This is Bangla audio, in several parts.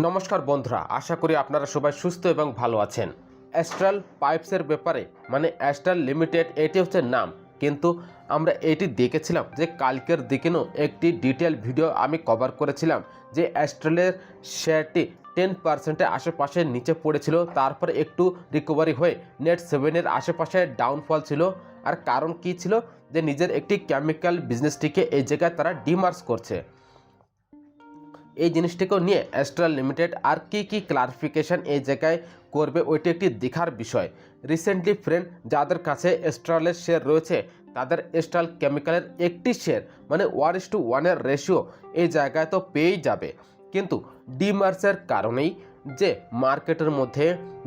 নমস্কার বন্ধুরা, আশা করি আপনারা সবাই সুস্থ এবং ভালো আছেন। অ্যাস্ট্রাল পাইপসের ব্যাপারে মানে অ্যাস্ট্রাল লিমিটেড এটি হচ্ছে নাম, কিন্তু আমরা এটি দেখেছিলাম যে কালকের দিকেও একটি ডিটেল ভিডিও আমি কভার করেছিলাম যে অ্যাস্ট্রালের শেয়ারটি 10%-এর আশেপাশে নিচে পড়েছিল, তারপরে একটু রিকভারি হয়ে নেট 7-এর আশেপাশে ডাউনফল ছিল। আর কারণ কি ছিল যে নিজের একটি কেমিক্যাল বিজনেসটিকে এই জায়গায় তারা ডিমার্জ করছে। এই জিনিসটিকেও নিয়ে অ্যাস্ট্রাল লিমিটেড আর কি ক্লারিফিকেশান এই জায়গায় করবে ওইটি একটি দেখার বিষয়। রিসেন্টলি ফ্রেন্ড যাদের কাছে অ্যাস্ট্রালের শেয়ার রয়েছে তাদের অ্যাস্ট্রাল কেমিক্যালের একটি শেয়ার মানে 1:1-এর রেশিও এই জায়গায় তো পেয়েই যাবে, কিন্তু ডিমার্সের কারণেই যে মার্কেটের মধ্যে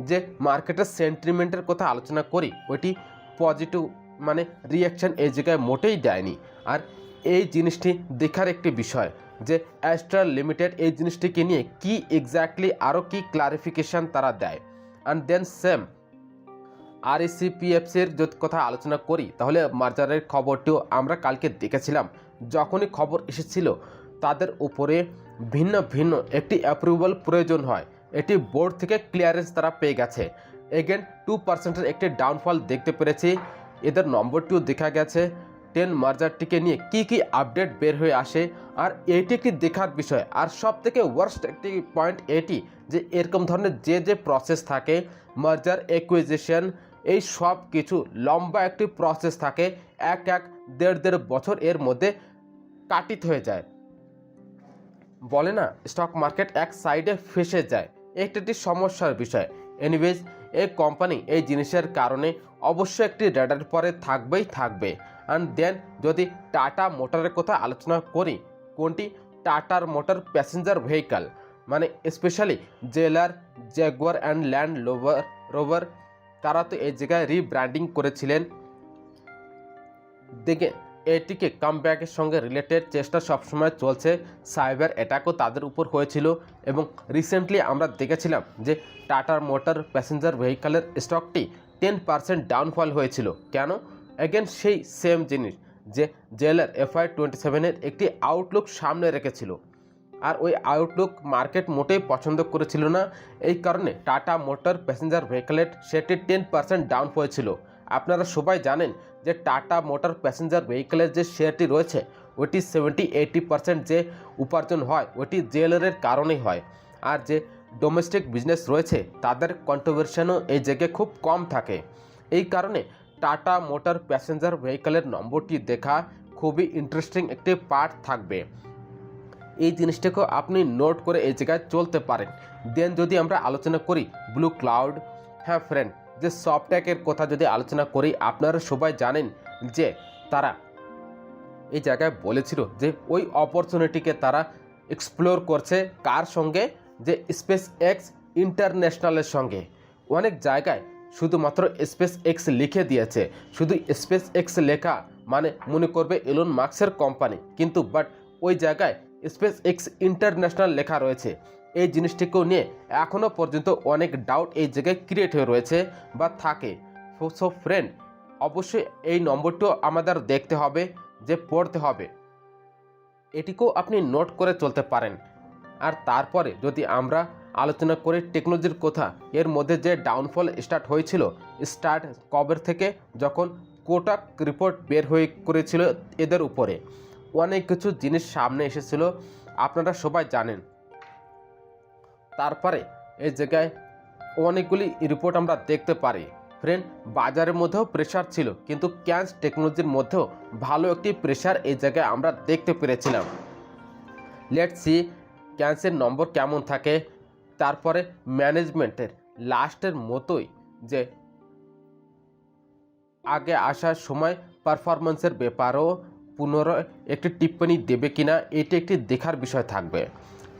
যে মার্কেটের সেন্টিমেন্টের কথা আলোচনা করি ওইটি পজিটিভ মানে রিয়াকশান এই জায়গায় মোটেই দেয়নি। আর এই জিনিসটি দেখার একটি বিষয় যে অ্যাস্ট্রাল লিমিটেড এই জিনিসটিকে নিয়ে কি এক্স্যাক্টলি আরও কি ক্লারিফিকেশান তারা দেয়। অ্যান্ড দেন সেম আরইসিপিএফসির যদি কথা আলোচনা করি তাহলে মার্জারের খবরটিও আমরা কালকে দেখেছিলাম। যখনই খবর এসেছিল তাদের উপরে ভিন্ন ভিন্ন একটি অ্যাপ্রুভাল প্রয়োজন হয়, এটি বোর্ড থেকে ক্লিয়ারেন্স তারা পেয়ে গেছে। এগেন 2%-এর একটি ডাউনফল দেখতে পেরেছি, এদের নম্বরটিও দেখা গেছে। 10 মার্জারটিকে নিয়ে কি আপডেট বের হয়ে আসে আর এটি একটি দেখার বিষয়। আর সব থেকে ওয়ার্স্ট একটি পয়েন্ট এটি যে এরকম ধরনের যে প্রসেস থাকে মার্জার অ্যাকুইজিশন, এই সব কিছু লম্বা একটি প্রসেস থাকে, এক দেড় বছর এর মধ্যে কাটিত হয়ে যায়। বলে না স্টক মার্কেট এক সাইডে ফেসে যায়, একটি সমস্যার বিষয়। এনিওয়েজ এই কোম্পানি এই জিনিসের কারণে অবশ্যই একটি রেডার পরে থাকবে। অ্যান্ড দেন যদি টাটা মোটরের কথা আলোচনা করি, কোনটি টাটার মোটর প্যাসেঞ্জার ভেহিক্যাল মানে স্পেশালি জেলার জ্যাগুয়ার অ্যান্ড ল্যান্ড রোভার তারা তো এই জায়গায় রিব্র্যান্ডিং করেছিলেন। দেখে এটিকে কামব্যাকের সঙ্গে রিলেটেড চেষ্টা সবসময় চলছে। সাইবার অ্যাটাকও তাদের উপর হয়েছিল এবং রিসেন্টলি আমরা দেখেছিলাম যে টাটার মোটর প্যাসেঞ্জার ভেহিক্যালের স্টকটি 10% ডাউনফল হয়েছিল। কেন? অ্যাগেন সেই সেম জিনিস যে জেলার FY27-এর একটি আউটলুক সামনে রেখেছিল আর ওই আউটলুক মার্কেট মোটেই পছন্দ করেছিল না। এই কারণে টাটা মোটর প্যাসেঞ্জার ভেহিক্যালের সেটি 10% ডাউন হয়েছিল। আপনারা সবাই জানেন যে টাটা মোটর প্যাসেঞ্জার ভেহিক্যালের যে শেয়ারটি রয়েছে ওটি 70-80% যে উপার্জন হয় ওটি জেলারের কারণেই হয়। আর যে ডোমেস্টিক বিজনেস রয়েছে তাদের কন্ট্রিবিউশনও এই জায়গায় খুব কম থাকে। এই কারণে টাটা মোটর প্যাসেঞ্জার ভেহিক্যালের নম্বরটি দেখা খুবই ইন্টারেস্টিং একটি পার্ট থাকবে। এই জিনিসটাকেও আপনি নোট করে এই জায়গায় চলতে পারেন। দেন যদি আমরা আলোচনা করি ব্লু ক্লাউড, হ্যাঁ ফ্রেন্ড, যে সফটট্যাকের কথা যদি আলোচনা করি আপনারা সবাই জানেন যে তারা এই জায়গায় বলেছিল যে ওই অপরচুনিটিকে তারা এক্সপ্লোর করছে কার সঙ্গে, যে স্পেস এক্স ইন্টারন্যাশনালের সঙ্গে। অনেক জায়গায় শুধুমাত্র স্পেস এক্স লিখে দিয়েছে, শুধু স্পেস এক্স লেখা মানে মনে করবে এলন মাস্কের কোম্পানি, কিন্তু বাট ওই জায়গায় স্পেস এক্স ইন্টারন্যাশনাল লেখা রয়েছে। এই জিনিসটিকেও নিয়ে এখনও পর্যন্ত অনেক ডাউট এই জায়গায় ক্রিয়েট হয়ে রয়েছে বা থাকে। সো ফ্রেন্ড, অবশ্যই এই নম্বরটিও আমাদের দেখতে হবে, যে পড়তে হবে, এটিকেও আপনি নোট করে চলতে পারেন। আর তারপরে যদি আমরা আলোচনা করি টেকনোলজির কথা, এর মধ্যে যে ডাউনফল স্টার্ট হয়েছিল কবের থেকে, যখন কোটাক রিপোর্ট বের হয়ে করেছিল এদের উপরে অনেক কিছু জিনিস সামনে এসেছিল আপনারা সবাই জানেন। তারপরে এই জায়গায় অনেকগুলি রিপোর্ট আমরা দেখতে পারি। ফ্রেন্ড, বাজারের মধ্যেও প্রেশার ছিল, কিন্তু ক্যান্স টেকনোলজির মধ্যেও ভালো একটি প্রেশার এই জায়গায় আমরা দেখতে পেরেছিলাম। লেটস সি ক্যান্সের নম্বর কেমন থাকে। তারপরে ম্যানেজমেন্টের লাস্টের মতোই যে আগে আসার সময় পারফরমেন্সের ব্যাপারেও পুনরায় একটি টিপ্পণী দেবে কিনা এটি একটি দেখার বিষয় থাকবে।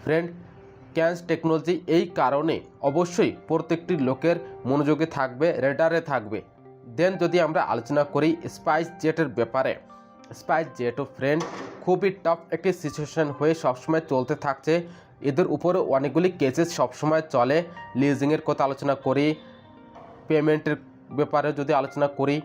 ফ্রেন্ড, ক্যান্স টেকনোলজি এই কারণে অবশ্যই প্রত্যেকটি লোকের মনোযোগে থাকবে, রেডারে থাকবে। দেন যদি আমরা আলোচনা করি স্পাইস জেটের ব্যাপারে, স্পাইস জেটও ফ্রেন্ড খুবই টাফ একটি সিচুয়েশন হয়ে সবসময় চলতে থাকছে। এদের উপরে অনেকগুলি কেসেস সবসময় চলে। লিজিংয়ের কথা আলোচনা করি, পেমেন্টের ব্যাপারে যদি আলোচনা করি,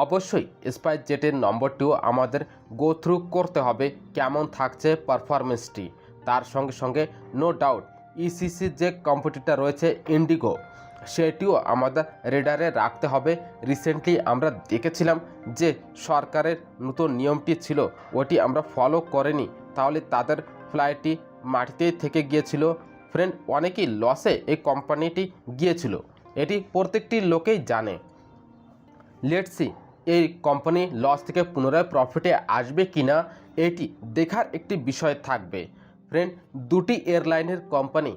অবশ্যই স্পাইস জেটের নম্বরটিও আমাদের গো থ্রু করতে হবে কেমন থাকছে পারফরমেন্সটি। তার সঙ্গে সঙ্গে নো ডাউট ইসিসির যে কম্পিটিটর রয়েছে ইন্ডিগো, সেটিও আমাদের রেডারে রাখতে হবে। রিসেন্টলি আমরা দেখেছিলাম যে সরকারের নতুন নিয়মটি ছিল, ওটি আমরা ফলো করিনি, তাহলে তাদের ফ্লাইটটি মাটিতেই থেকে গিয়েছিল। ফ্রেন্ড, অনেকেই লসে এই কোম্পানিটি গিয়েছিল, এটি প্রত্যেকটি লোকেই জানে। লেটস সি এই কোম্পানি লস থেকে পুনরায় প্রফিটে আসবে কিনা, এটি দেখার একটি বিষয় থাকবে। ফ্রেন্ড, দুটি এয়ারলাইনের কোম্পানি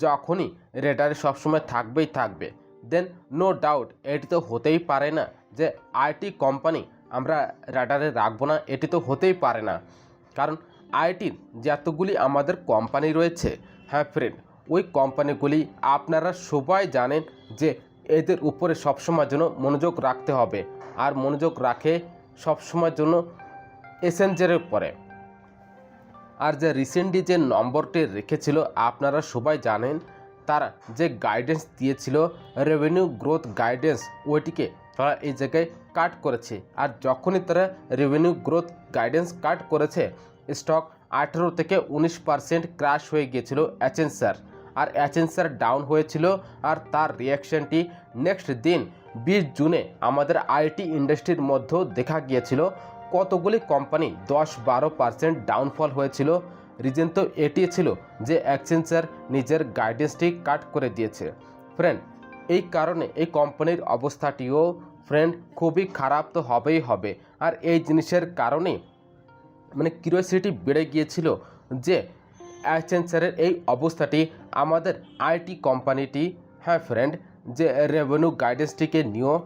যখনই রেডারে সবসময় থাকবেই থাকবে, দেন নো ডাউট এটি তো হতেই পারে না যে আইটি কোম্পানি আমরা রেডারে রাখবো না, এটি তো হতেই পারে না। কারণ আইটির যতগুলি আমাদের কোম্পানি রয়েছে, হ্যাঁ ফ্রেন্ড, ওই কোম্পানিগুলি আপনারা সবাই জানেন যে এদের উপরে সবসময় জন্য মনোযোগ রাখতে হবে, আর মনোযোগ রাখে সবসময়ের জন্য এসেঞ্জারের পরে। আর যে রিসেন্টলি যে নম্বরটি রেখেছিল আপনারা সবাই জানেন, তারা যে গাইডেন্স দিয়েছিল রেভিনিউ গ্রোথ গাইডেন্স, ওইটিকে তারা এই জায়গায় কাট করেছে। আর যখনই তারা রেভিনিউ গ্রোথ গাইডেন্স কাট করেছে, স্টক 18 থেকে 19% ক্র্যাশ হয়ে গিয়েছিল অ্যাচেন্সার, আর অ্যাচেন্সার ডাউন হয়েছিল। আর তার রিয়াকশনটি নেক্সট দিন 20 জুনে আমাদের আইটি ইন্ডাস্ট্রির মধ্যেও দেখা গিয়েছিল। কতগুলি কোম্পানি 10-12% ডাউনফল হয়েছিল। রিজন তো এটি ছিল যে অ্যাচেন্সার নিজের গাইডেন্সটি কাট করে দিয়েছে। ফ্রেন্ড, এই কারণে এই কোম্পানির অবস্থাটিও ফ্রেন্ড খুবই খারাপ তো হবেই হবে। আর এই জিনিসের কারণে মানে কিউরিওসিটি বেড়ে গিয়েছিল যে অ্যাচেন্সারের এই অবস্থাটি আমাদের আইটি কোম্পানিটি, হ্যাঁ ফ্রেন্ড, যে রেভিনিউ গাইডেন্সটিকে নিয়েও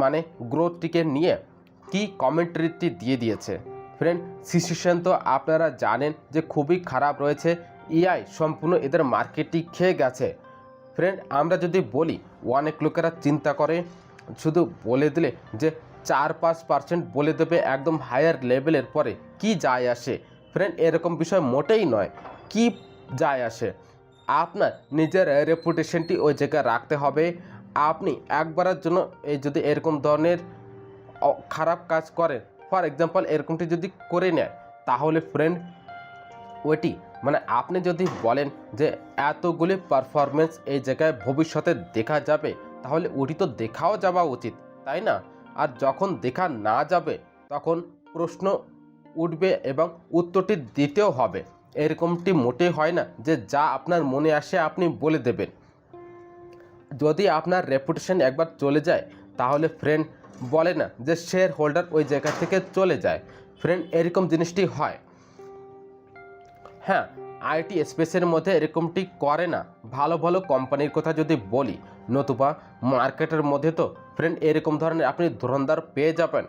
মানে গ্রোথটিকে নিয়ে কি কমেন্ট্রিটি দিয়ে দিয়েছে। ফ্রেন্ড, সিচুয়েশন তো আপনারা জানেন যে খুবই খারাপ রয়েছে। এআই সম্পূর্ণ এদের মার্কেটটি খেয়ে গেছে। ফ্রেন্ড, আমরা যদি বলি অনেক লোকেরা চিন্তা করে শুধু বলে দিলে যে 4-5% বলে দেবে একদম হায়ার লেভেলের পরে কি যায় আসে। ফ্রেন্ড, এরকম বিষয় মোটেই নয়। কি যায় আসে, আপনার নিজের রেপুটেশনটি ওই জায়গায় রাখতে হবে। আপনি একবারের জন্য এই যদি এরকম ধরনের খারাপ কাজ করেন, ফর এক্সাম্পল এরকমটি যদি করে নেয়, তাহলে ফ্রেন্ড ওইটি মানে আপনি যদি বলেন যে এতগুলি পারফরমেন্স এই জায়গায় ভবিষ্যতে দেখা যাবে, তাহলে ওটি তো দেখাও যাওয়া উচিত, তাই না? আর যখন দেখা না যাবে তখন প্রশ্ন উঠবে এবং উত্তরটি দিতেও হবে। এরকমটি মোটেই হয় না যে যা আপনার মনে আসে আপনি বলে দেবেন। যদি আপনার রেপুটেশন একবার চলে যায়, তাহলে ফ্রেন্ড বলে না যে শেয়ার হোল্ডার ওই জায়গা থেকে চলে যায়। ফ্রেন্ড, এরকম জিনিসটি হয়। হ্যাঁ, আইটি স্পেসের মধ্যে এরকমটি করে না। ভালো ভালো কোম্পানির কথা যদি বলি, নতুবা মার্কেটের মধ্যে তো ফ্রেন্ড এরকম ধরনের আপনি ধরনদার পেয়ে যাবেন,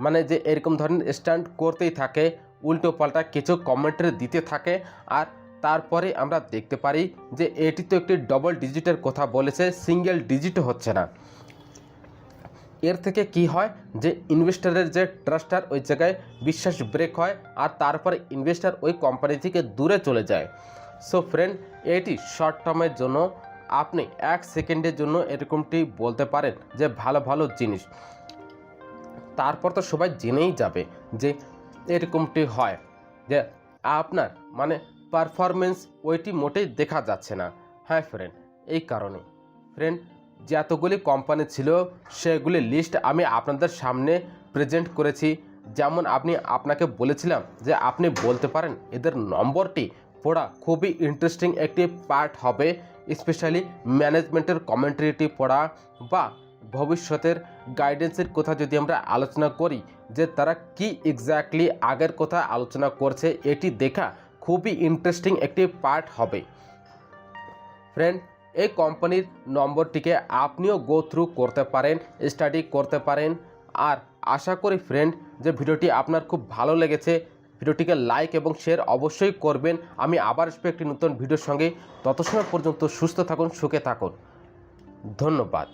মানে যে এরকম ধরনের স্ট্যান্ড করতেই থাকে, উল্টো পাল্টা কিছু কমেন্ট্রি দিতে থাকে। আর তারপরে আমরা দেখতে পারি যে এটি তো একটি ডবল ডিজিটের কথা বলেছে, সিঙ্গেল ডিজিটও হচ্ছে না। এর থেকে কি হয় যে ইনভেস্টারের যে ট্রাস্টার ওই জায়গায় বিশ্বাস ব্রেক হয়, আর তারপরে ইনভেস্টার ওই কোম্পানি থেকে দূরে চলে যায়। সো ফ্রেন্ড, এটি শর্ট টার্মের জন্য আপনি 1 সেকেন্ডের জন্য এরকমটি বলতে পারেন যে ভালো ভালো জিনিস, তারপর তো সবাই জেনেই যাবে যে এরকমটি হয়, যে আপনার মানে পারফরমেন্স ওইটি মোটেই দেখা যাচ্ছে না। হ্যাঁ ফ্রেন্ড, এই কারণে ফ্রেন্ড যতগুলি কোম্পানি ছিল সেগুলি লিস্ট আমি আপনাদের সামনে প্রেজেন্ট করেছি। যেমন আপনাকে বলেছিলাম যে আপনি বলতে পারেন এদের নম্বরটি পড়া খুবই ইন্টারেস্টিং একটি পার্ট হবে, স্পেশালি ম্যানেজমেন্টের কমেন্ট্রিটি পড়া বা ভবিষ্যতের গাইডেন্সের কথা যদি আমরা আলোচনা করি যে তারা কি এক্স্যাক্টলি আগের কথা আলোচনা করছে, এটি দেখা খুবই ইন্টারেস্টিং একটি পার্ট হবে। ফ্রেন্ড, এই কোম্পানির নম্বরটিকে আপনিও গো থ্রু করতে পারেন, স্টাডি করতে পারেন। আর আশা করি ফ্রেন্ড যে ভিডিওটি আপনার খুব ভালো লেগেছে। ভিডিওটিকে লাইক এবং শেয়ার অবশ্যই করবেন। আমি আবার আসবো একটি নতুন ভিডিওর সঙ্গে। তত সময় পর্যন্ত সুস্থ থাকুন, সুখে থাকুন। ধন্যবাদ।